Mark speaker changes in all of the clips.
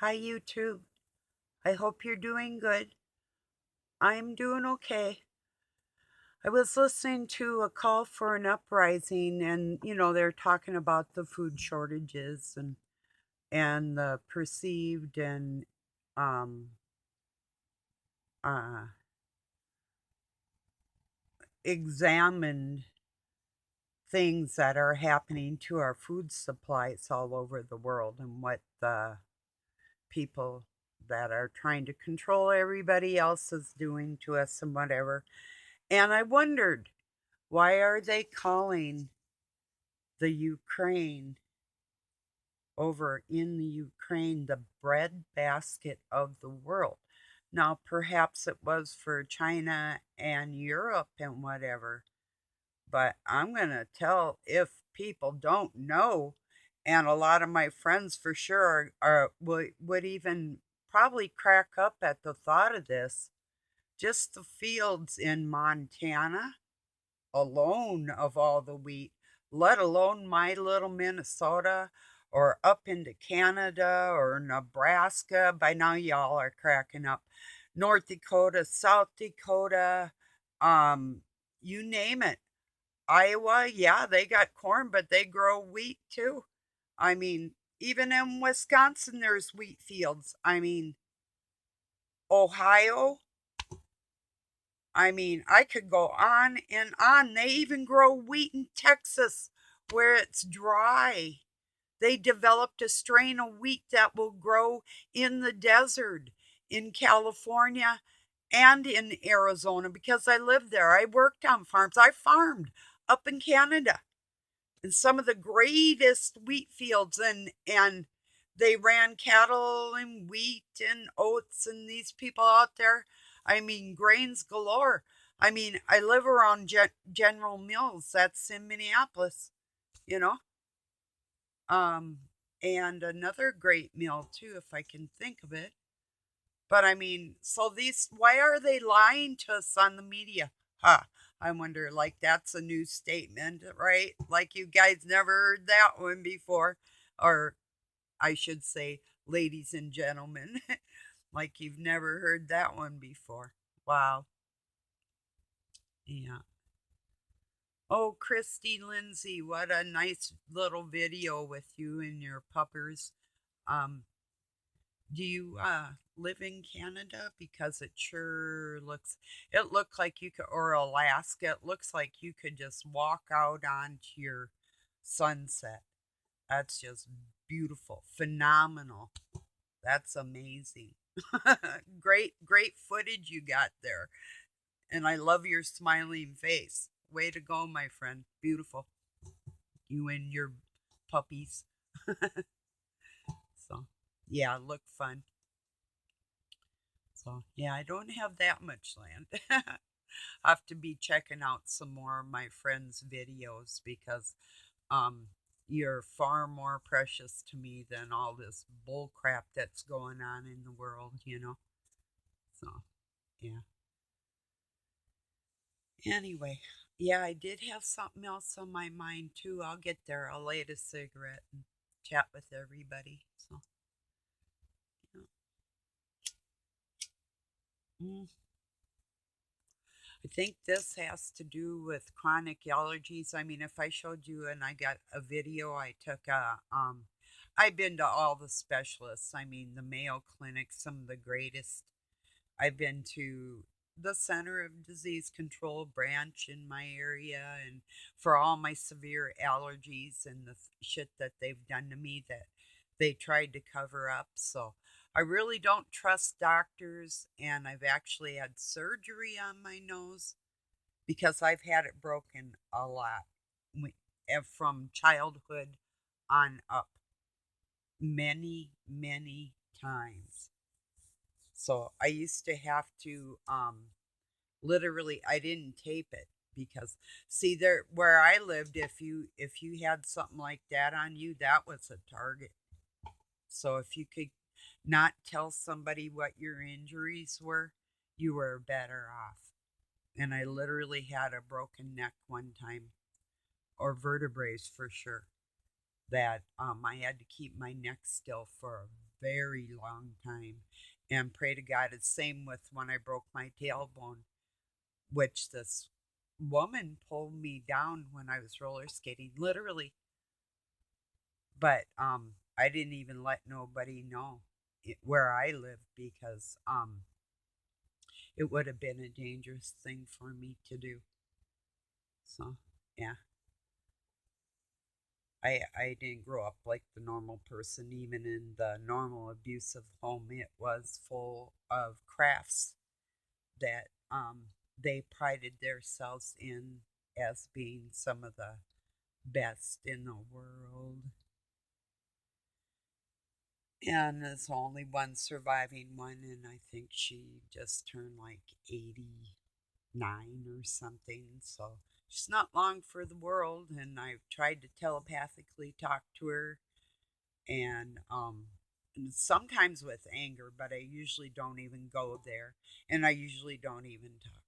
Speaker 1: Hi, YouTube. I hope you're doing good. I'm doing okay. I was listening to a call for an uprising, and they're talking about the food shortages and the perceived and um, uh, examined things that are happening to our food supplies all over the world, and what the people that are trying to control everybody else is doing to us and whatever. And I wondered, why are they calling the Ukraine over in the Ukraine the breadbasket of the world? Now, perhaps it was for China and Europe and whatever, but I'm going to tell, if people don't know, and a lot of my friends for sure would even probably crack up at the thought of this, just the fields in Montana alone of all the wheat, let alone my little Minnesota or up into Canada or Nebraska. By now, y'all are cracking up. North Dakota, South Dakota, um, you name it. Iowa, yeah, they got corn, but they grow wheat too. I mean, even in Wisconsin, there's wheat fields. I mean, Ohio, I mean, I could go on and on. They even grow wheat in Texas where it's dry. They developed a strain of wheat that will grow in the desert in California and in Arizona because I lived there. I worked on farms. I farmed up in Canada in some of the greatest wheat fields, and they ran cattle and wheat and oats, and these people out there, I mean, grains galore. I mean, I live around General Mills, that's in Minneapolis, you know um and another great mill too, if I can think of it. But I mean, so these, why are they lying to us on the media? Huh. I wonder, like, that's a new statement, right? Like, you guys never heard that one before. Or I should say, ladies and gentlemen, like you've never heard that one before. Wow. Yeah. Oh, Christy Lindsay, what a nice little video with you and your puppers. Um, Do you live in Canada? Because it sure looks, it looked like you could, or Alaska, it looks like you could just walk out onto your sunset. That's just beautiful, phenomenal. That's amazing. Great footage you got there. And I love your smiling face. Way to go, my friend. Beautiful. You and your puppies. So, yeah, look fun. So, yeah, I don't have that much land. I have to be checking out some more of my friends' videos because um you're far more precious to me than all this bull crap that's going on in the world. So, yeah. Anyway, yeah, I did have something else on my mind too. I'll get there. I'll light a cigarette and chat with everybody. So, yeah. Mm. I think this has to do with chronic allergies. I mean, if I showed you and I got a video, I've been to all the specialists. I mean, the Mayo Clinic, some of the greatest. I've been to the Center of Disease Control branch in my area, and for all my severe allergies and the shit that they've done to me that they tried to cover up. So I really don't trust doctors, and I've actually had surgery on my nose because I've had it broken a lot from childhood on up, many times. So I used to have to literally, I didn't tape it because, see, there where I lived, if you had something like that on you, that was a target. So if you could not tell somebody what your injuries were, you were better off. And I literally had a broken neck one time, or vertebrae for sure, that I had to keep my neck still for a very long time and pray to God. It's same with when I broke my tailbone, which this woman pulled me down when I was roller skating, literally. But I didn't even let nobody know where I live because it would have been a dangerous thing for me to do. So yeah, I didn't grow up like the normal person. Even in the normal abusive home, it was full of crafts that they prided themselves in as being some of the best in the world. And there's only one surviving one, and I think she just turned like 89 or something. So she's not long for the world, and I've tried to telepathically talk to her, and sometimes with anger, but I usually don't even go there, and I usually don't even talk.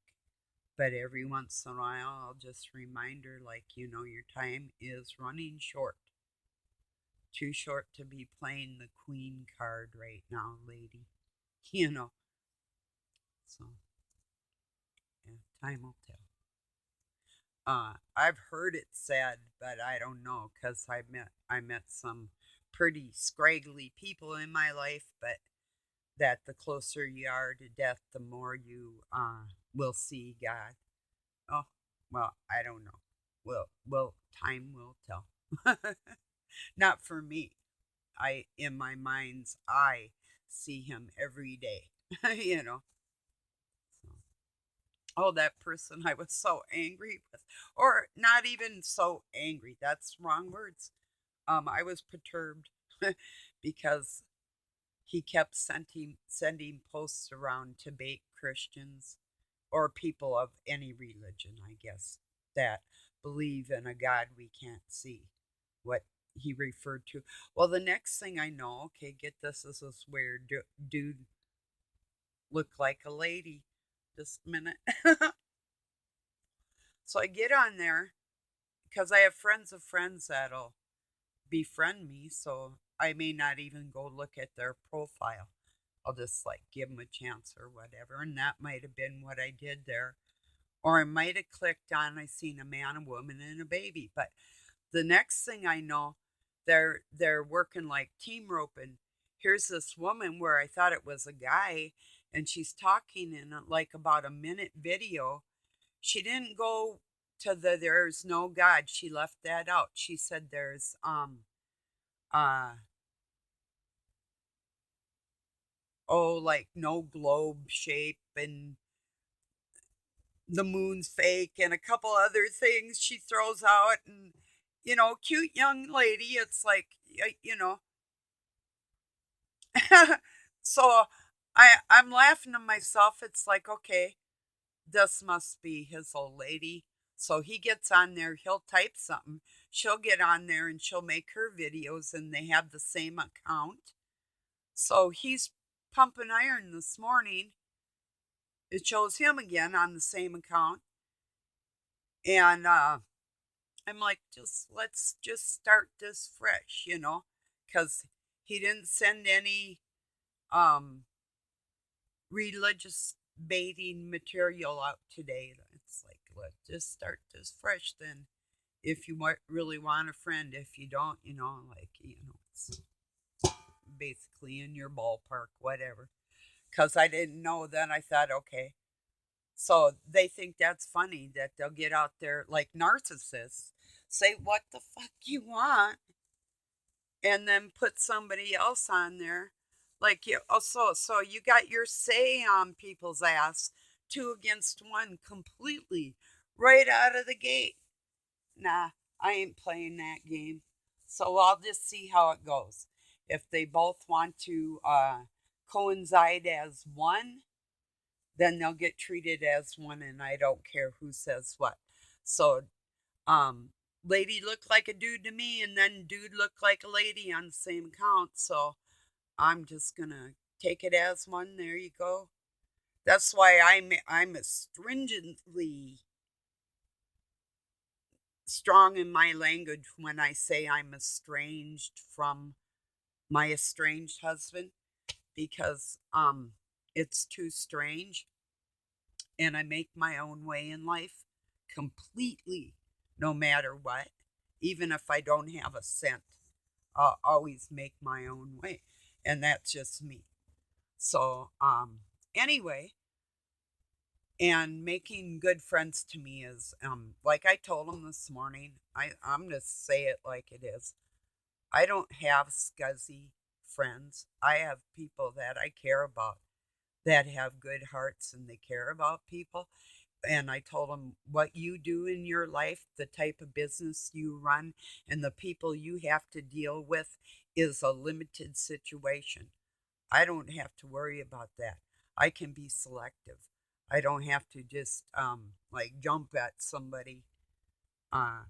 Speaker 1: But every once in a while, I'll just remind her, like, your time is running short. Too short to be playing the queen card right now, lady. You know, so yeah, time will tell. I've heard it said, but I don't know because I met some pretty scraggly people in my life, but that the closer you are to death, the more you will see God. Oh, well, I don't know. Well, time will tell. Not for me. In my mind's eye, see him every day. you know. So, oh, that person I was so angry with, or not even so angry. That's wrong words. I was perturbed because he kept sending posts around to bait Christians or people of any religion, I guess, that believe in a God we can't see. What he referred to. Well, the next thing I know, okay, get this weird dude looked like a lady. Just a minute. So I get on there because I have friends of friends that'll befriend me, so I may not even go look at their profile. I'll just like give them a chance or whatever, and that might have been what I did there. Or I might have clicked on I seen a man, a woman, and a baby. But the next thing I know, they're working like team roping. Here's this woman where I thought it was a guy, and she's talking in like about a minute video. She didn't go to the there's no God. She left that out. She said there's uh like no globe shape and the moon's fake and a couple other things she throws out, and cute young lady. It's like so I'm laughing to myself. It's like, okay, this must be his old lady. So he gets on there, he'll type something, she'll get on there and she'll make her videos, and they have the same account. So he's pumping iron this morning. It shows him again on the same account. And I'm like, let's just start this fresh, because he didn't send any um religious baiting material out today. It's like, let's just start this fresh then. If you really want a friend, if you don't, it's basically in your ballpark, whatever. Because I didn't know then, I thought, okay. So they think that's funny that they'll get out there like narcissists, say what the fuck you want, and then put somebody else on there. Like you also, so you got your say on people's ass, 2 against 1 completely right out of the gate. Nah, I ain't playing that game. So I'll just see how it goes. If they both want to coincide as one, then they'll get treated as one, and I don't care who says what. So, um, lady looked like a dude to me, and then dude looked like a lady on the same account. So I'm just gonna take it as one. There you go. That's why I'm stringently strong in my language when I say I'm estranged from my estranged husband because it's too strange, and I make my own way in life completely, no matter what. Even if I don't have a cent, I'll always make my own way, and that's just me. So anyway, and making good friends to me is like I told him this morning. I'm gonna say it like it is. I don't have scuzzy friends. I have people that I care about that have good hearts and they care about people. And I told them what you do in your life, the type of business you run, and the people you have to deal with is a limited situation. I don't have to worry about that. I can be selective. I don't have to just like jump at somebody uh,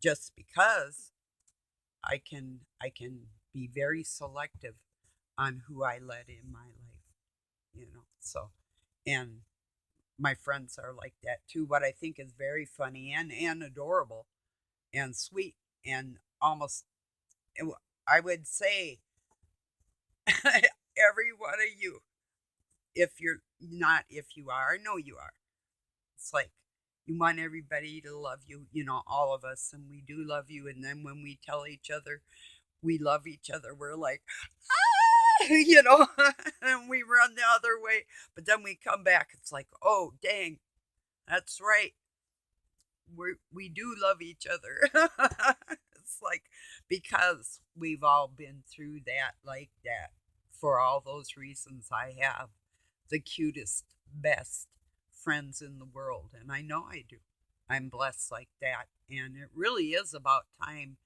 Speaker 1: just because. I can be very selective on who I let in my life. So, and my friends are like that too. What I think is very funny and adorable and sweet and almost, I would say, every one of you, if you're not, if you are, I know you are. It's like you want everybody to love you, all of us, and we do love you. And then when we tell each other we love each other, we're like, ah, and we run the other way. But then we come back, it's like, oh, dang, that's right. We do love each other. It's like because we've all been through that like that. For all those reasons, I have the cutest, best friends in the world, and I know I do. I'm blessed like that, and it really is about time.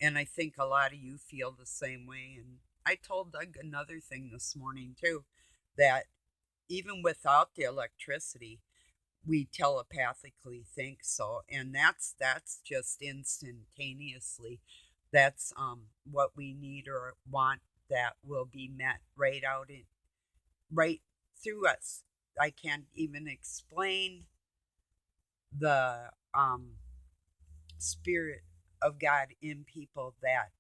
Speaker 1: And I think a lot of you feel the same way. And I told Doug another thing this morning too, that even without the electricity, we telepathically think so, and that's just instantaneously. That's what we need or want, that will be met right out in right through us. I can't even explain the spirit of God in people that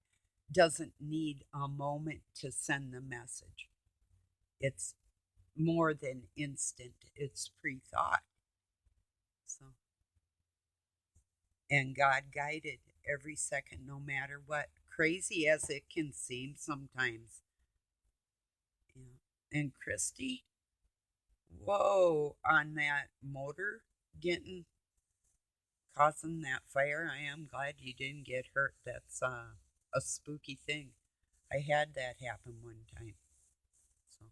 Speaker 1: doesn't need a moment to send the message. It's more than instant, it's pre-thought. So, and God guided every second, no matter what, crazy as it can seem sometimes. And Christy, whoa, on that motor getting causing that fire, I am glad you didn't get hurt. That's a spooky thing. I had that happen one time. So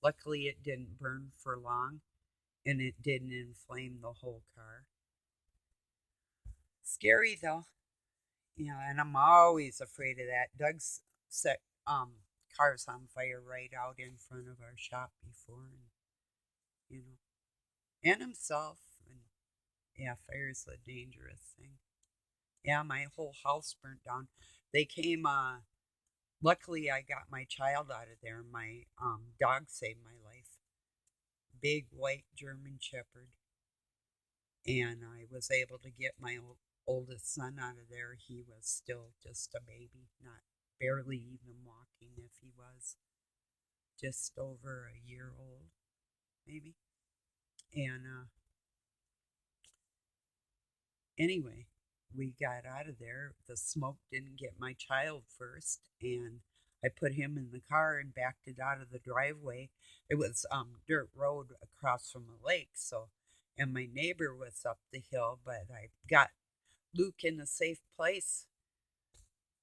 Speaker 1: luckily it didn't burn for long and it didn't inflame the whole car. Scary though. And I'm always afraid of that. Doug's set cars on fire right out in front of our shop before, and you know, and himself. And yeah, fire's a dangerous thing. Yeah, my whole house burnt down. They came. Luckily, I got my child out of there. My dog saved my life. Big white German Shepherd, and I was able to get my oldest son out of there. He was still just a baby, not barely even walking, if he was just over a year old, maybe. And anyway, we got out of there. The smoke didn't get my child first, and I put him in the car and backed it out of the driveway. It was dirt road across from a lake, so, and my neighbor was up the hill, but I got Luke in a safe place.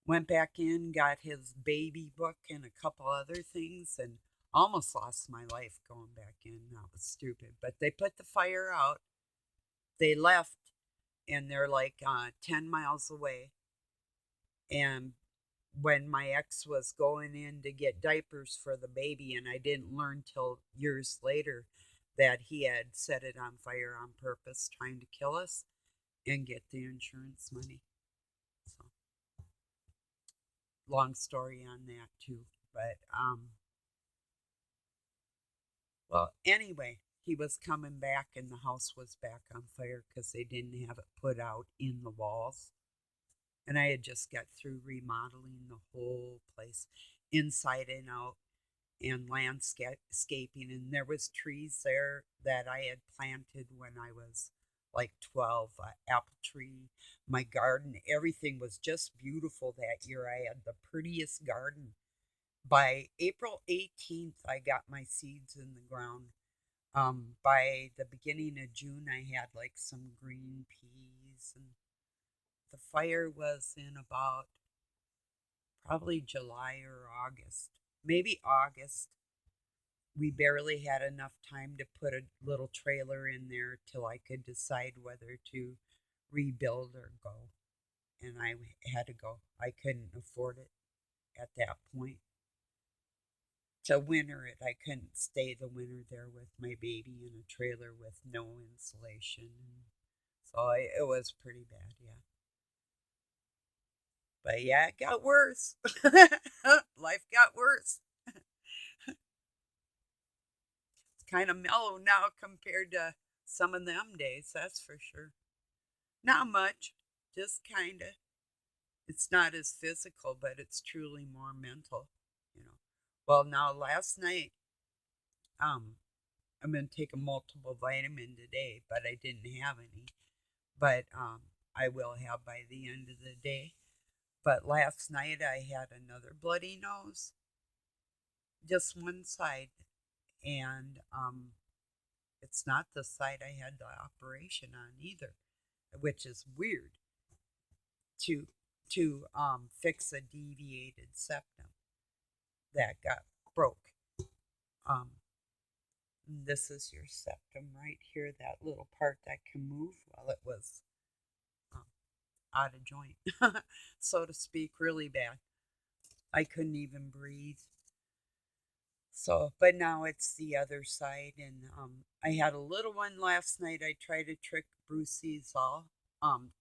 Speaker 1: Went back in, got his baby book and a couple other things, and almost lost my life going back in. That was stupid. But they put the fire out. They left, and they're like 10 miles away. And when my ex was going in to get diapers for the baby, and I didn't learn till years later that he had set it on fire on purpose, trying to kill us and get the insurance money. So, long story on that too. But well, anyway, he was coming back and the house was back on fire because they didn't have it put out in the walls. And I had just got through remodeling the whole place inside and out and landscaping, and there was trees there that I had planted when I was like 12, apple tree, my garden, everything was just beautiful that year. I had the prettiest garden. By April 18th, I got my seeds in the ground. By the beginning of June, I had like some green peas, and the fire was in about probably July or August, maybe August. We barely had enough time to put a little trailer in there till I could decide whether to rebuild or go. And I had to go. I couldn't afford it at that point. To winter it, I couldn't stay the winter there with my baby in a trailer with no insulation. So it was pretty bad, yeah. But yeah, it got worse. Life got worse. It's kind of mellow now compared to some of them days, that's for sure. Not much, just kind of. It's not as physical, but it's truly more mental, you know. Well, now last night, um, I'm gonna take a multiple vitamin today, but I didn't have any. But I will have by the end of the day. But last night I had another bloody nose, just one side, and it's not the side I had the operation on either, which is weird to fix a deviated septum that got broke. Um, this is your septum right here, that little part that can move. Well, it was um, out of joint, so to speak, really bad. I couldn't even breathe. So, but now it's the other side, and I had a little one last night. I tried to trick Brucey's all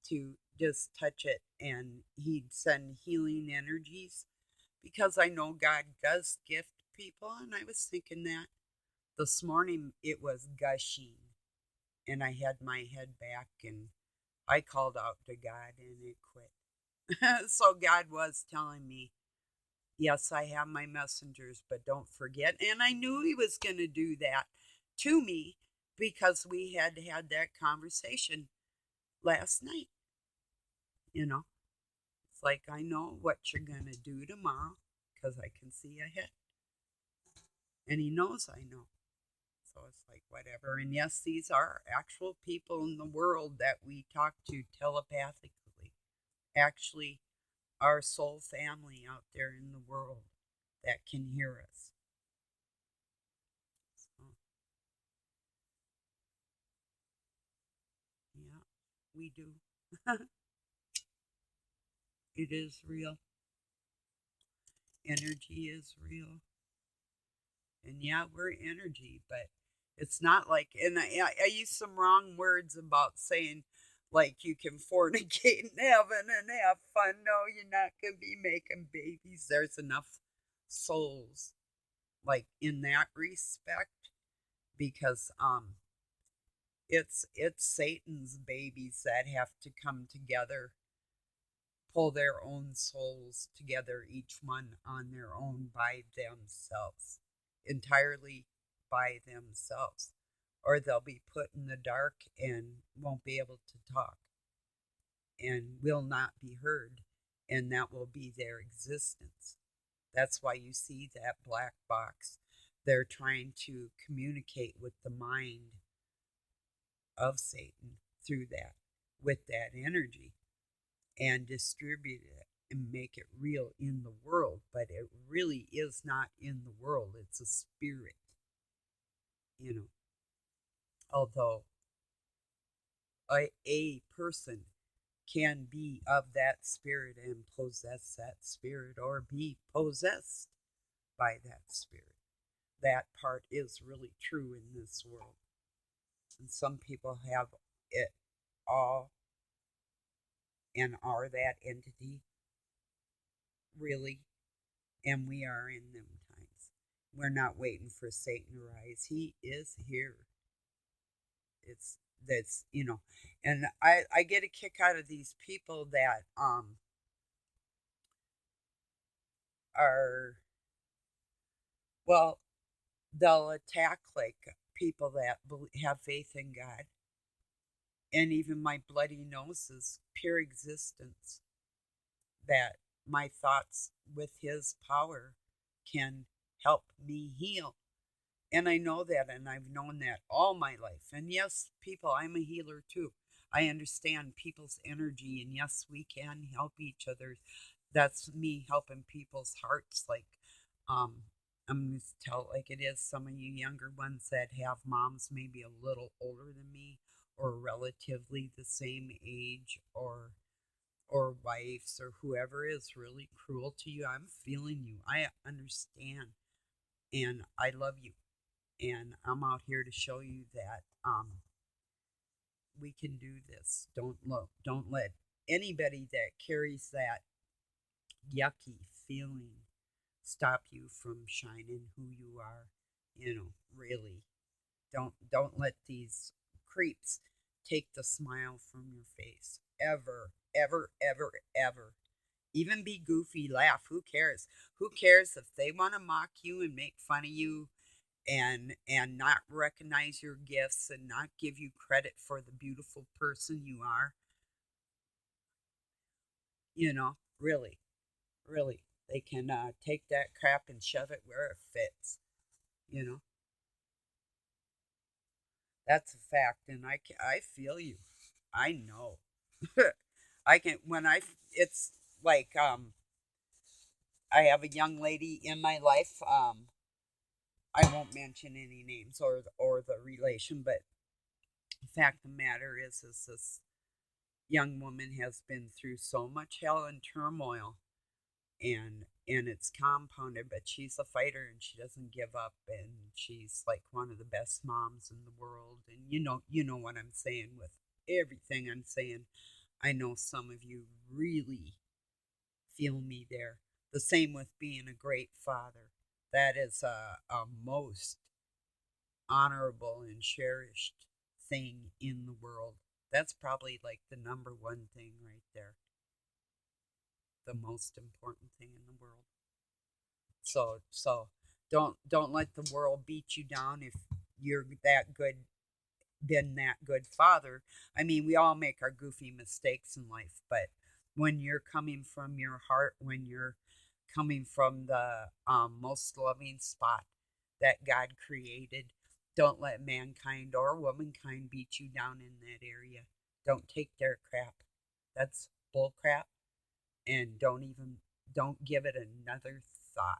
Speaker 1: to just touch it, and he'd send healing energies because I know God does gift people, and I was thinking that this morning it was gushing, and I had my head back, and I called out to God, and it quit. So God was telling me, yes, I have my messengers, but don't forget. And I knew he was going to do that to me because we had had that conversation last night. You know, it's like I know what you're going to do tomorrow because I can see ahead. And he knows I know. So it's like whatever. And yes, these are actual people in the world that we talk to telepathically. Actually, our soul family out there in the world that can hear us. So, yeah, we do. It is real. Energy is real. And yeah, we're energy, but it's not like, and I use some wrong words about saying like you can fornicate in heaven and have fun. No, you're not going to be making babies. There's enough souls like in that respect because it's Satan's babies that have to come together, pull their own souls together, each one on their own by themselves, entirely by themselves, or they'll be put in the dark and won't be able to talk and will not be heard, and that will be their existence. That's why you see that black box. They're trying to communicate with the mind of Satan through that, with that energy, and distribute it and make it real in the world, but it really is not in the world. It's a spirit, you know. Although a person can be of that spirit and possess that spirit or be possessed by that spirit. That part is really true in this world. And some people have it all and are that entity, really, and we are in them times. We're not waiting for Satan to rise. He is here. It's that's and I get a kick out of these people that are, well, they'll attack like people that have faith in God. And even my bloody nose is pure existence, that my thoughts with His power can help me heal. And I know that, and I've known that all my life. And yes, people, I'm a healer too. I understand people's energy, and yes, we can help each other. That's me helping people's hearts. Like, um, I'm going to tell it like it is. Some of you younger ones that have moms maybe a little older than me, or relatively the same age, or wives, or whoever is really cruel to you. I'm feeling you. I understand, and I love you, and I'm out here to show you that we can do this. Don't let anybody that carries that yucky feeling stop you from shining who you are. Really. Don't let these creeps take the smile from your face. Ever, ever, ever, ever. Even be goofy, laugh. Who cares? Who cares if they want to mock you and make fun of you and not recognize your gifts and not give you credit for the beautiful person you are? Really, really, they can take that crap and shove it where it fits. You know, that's a fact, and I feel you. I know. I can when I it's like I have a young lady in my life. I won't mention any names or the relation, but the fact of the matter is this young woman has been through so much hell and turmoil, and it's compounded, but she's a fighter and she doesn't give up, and she's like one of the best moms in the world. And you know what I'm saying with everything I'm saying. I know some of you really feel me there. The same with being a great father. That is a most honorable and cherished thing in the world. That's probably like the number one thing right there. The most important thing in the world. So don't let the world beat you down if you're that good, been that good father. I mean, we all make our goofy mistakes in life, but when you're coming from your heart, when you're coming from the most loving spot that God created, don't let mankind or womankind beat you down in that area. Don't take their crap. That's bull crap, and don't give it another thought.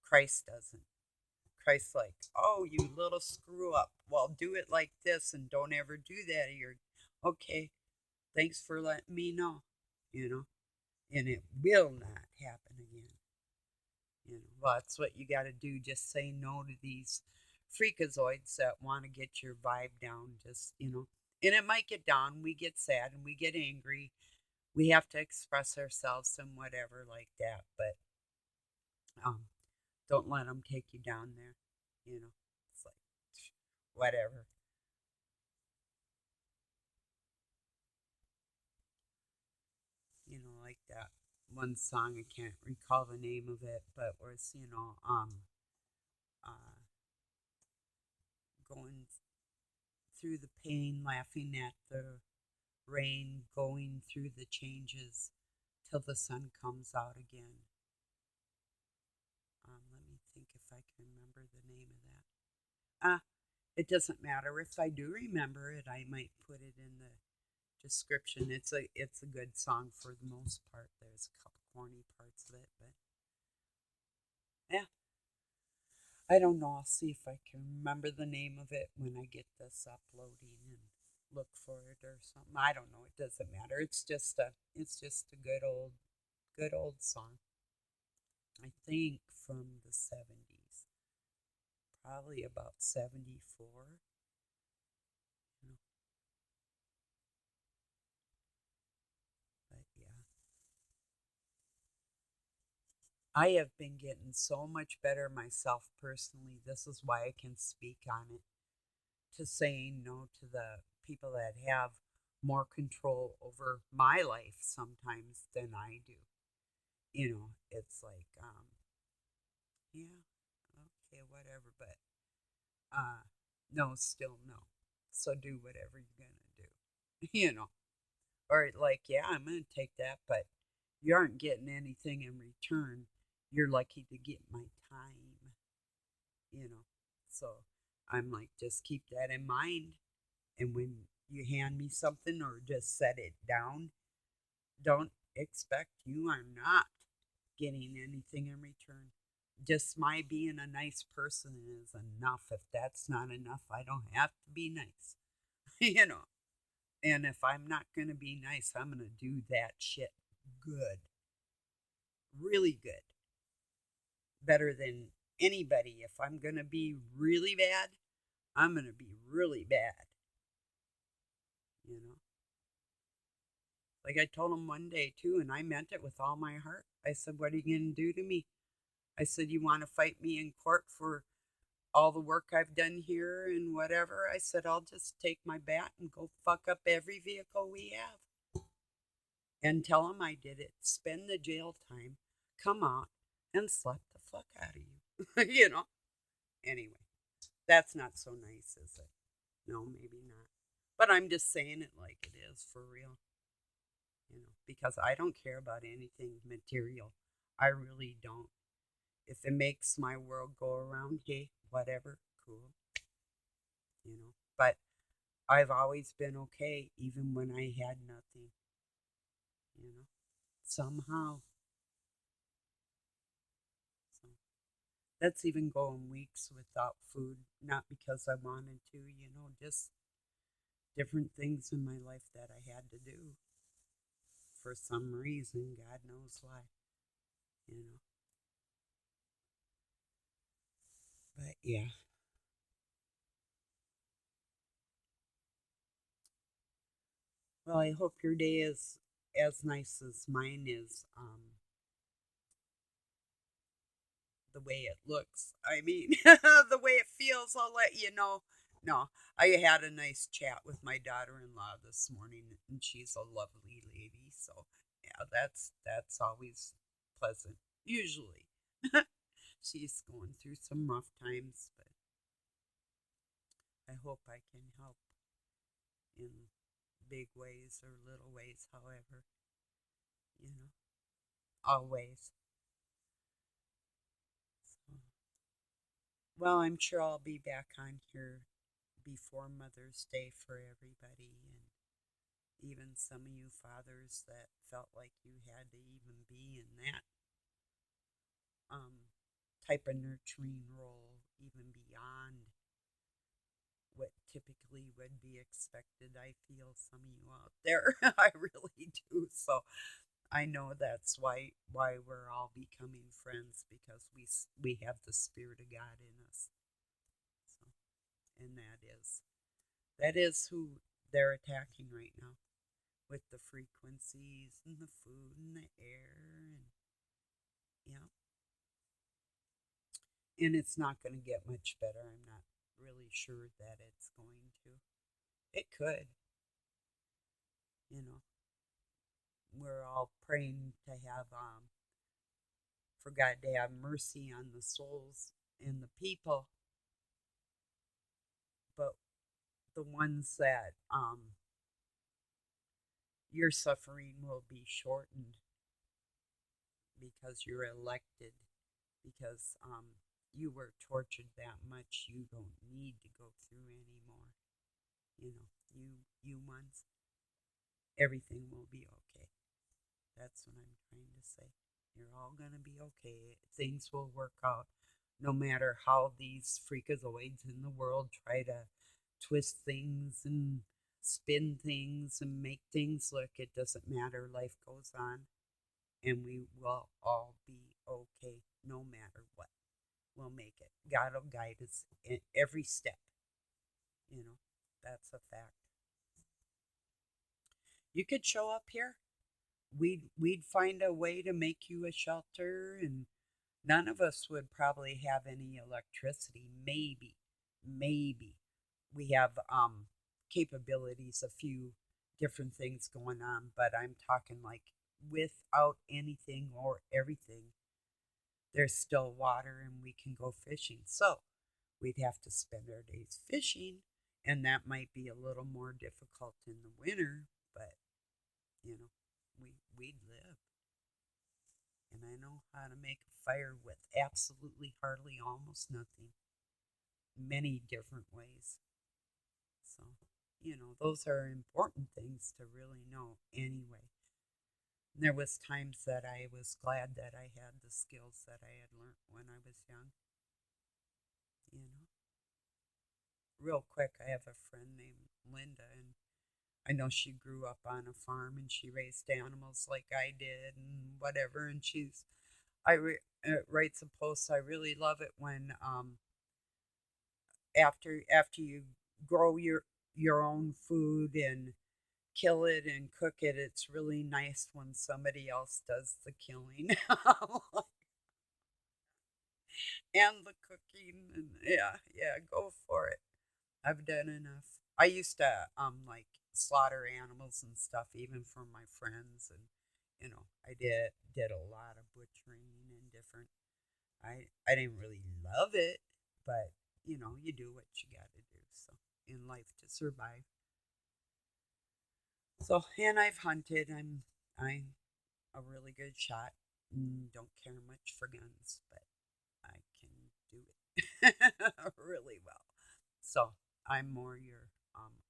Speaker 1: Christ doesn't. Christ's like, oh, you little screw up. Well, do it like this and don't ever do that. You're okay. Thanks for letting me know, you know, and it will not happen again. Well, that's what you got to do. Just say no to these freakazoids that want to get your vibe down. And it might get down. We get sad and we get angry. We have to express ourselves and whatever like that. But um, don't let them take you down there. It's like whatever. Like that one song. I can't recall the name of it, but where it's uh, going through the pain, laughing at the rain, going through the changes till the sun comes out again. Let me think if I can remember the name of that. It doesn't matter. If I do remember it, I might put it in the description. It's a good song for the most part. There's a couple corny parts of it, but yeah, I don't know. I'll see if I can remember the name of it when I get this uploading and look for it or something. I don't know. It doesn't matter. It's just a good old song. I think from the 70s, probably about 74. You know, but yeah, I have been getting so much better myself personally. This is why I can speak on it, to saying no to the people that have more control over my life sometimes than I do. It's like, yeah, okay, whatever, but uh, no, still no. So do whatever you're gonna do, Or like, yeah, I'm gonna take that, but you aren't getting anything in return. You're lucky to get my time, you know. So I'm like, just keep that in mind. And when you hand me something or just set it down, don't expect you are not getting anything in return. Just my being a nice person is enough. If that's not enough, I don't have to be nice, you know. And if I'm not going to be nice, I'm going to do that shit good, really good, better than anybody. If I'm going to be really bad, I'm going to be really bad, you know. Like I told him one day too, and I meant it with all my heart. I said, "What are you going to do to me?" I said, "You want to fight me in court for all the work I've done here and whatever?" I said, "I'll just take my bat and go fuck up every vehicle we have and tell them I did it, spend the jail time, come out and slap the fuck out of you." Anyway, that's not so nice, is it? No, maybe not. But I'm just saying it like it is for real, because I don't care about anything material. I really don't. If it makes my world go around, hey, whatever, cool, But I've always been okay, even when I had nothing, you know, somehow. So that's even going weeks without food, not because I wanted to, just different things in my life that I had to do for some reason. God knows why, you know. But yeah. Well, I hope your day is as nice as mine is. The way it looks. I mean, the way it feels, I'll let you know. No, I had a nice chat with my daughter-in-law this morning, and she's a lovely lady. So, yeah, that's always pleasant. Usually, she's going through some rough times, but I hope I can help in big ways or little ways, however, you know, always. So, well, I'm sure I'll be back on here before Mother's Day for everybody, and even some of you fathers that felt like you had to even be in that um, type of nurturing role, even beyond what typically would be expected. I feel some of you out there, I really do. So I know that's why we're all becoming friends, because we have the spirit of God in us. So, and that is who they're attacking right now, with the frequencies and the food and the air, and yeah, and it's not going to get much better. I'm not really sure that it's going to. It could, you know. We're all praying to have for God to have mercy on the souls and the people, but the ones that your suffering will be shortened because you're elected, because you were tortured that much. You don't need to go through anymore. You ones, everything will be okay. That's what I'm trying to say. You're all gonna be okay. Things will work out, no matter how these freakazoids in the world try to twist things and spin things and make things look. It doesn't matter. Life goes on, and we will all be okay, no matter what. We'll make it. God will guide us in every step. You know, that's a fact. You could show up here. We'd find a way to make you a shelter, and none of us would probably have any electricity. Maybe we have capabilities, a few different things going on, but I'm talking like without anything or everything, there's still water and we can go fishing. So we'd have to spend our days fishing, and that might be a little more difficult in the winter, but you know, we'd live. And I know how to make a fire with absolutely hardly almost nothing, many different ways. So, those are important things to really know anyway. There was times that I was glad that I had the skills that I had learned when I was young. You know, real quick, I have a friend named Linda, and I know she grew up on a farm and she raised animals like I did and whatever. And writes a post. I really love it when after you grow your own food and kill it and cook it, it's really nice when somebody else does the killing and the cooking. And yeah, yeah, go for it. I've done enough. I used to like slaughter animals and stuff even for my friends, and I did a lot of butchering and different. I didn't really love it, but you do what you got to do. So in life to survive. So and I've hunted. I'm a really good shot. Don't care much for guns, but I can do it really well. So I'm more your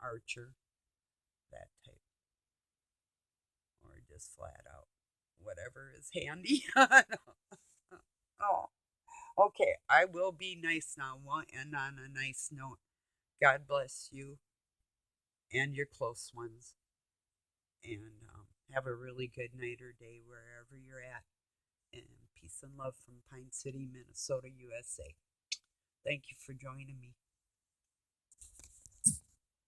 Speaker 1: archer, that type, or just flat out whatever is handy. Oh, okay. I will be nice now. And on a nice note. God bless you and your close ones, and have a really good night or day wherever you're at. And peace and love from Pine City, Minnesota, USA. Thank you for joining me.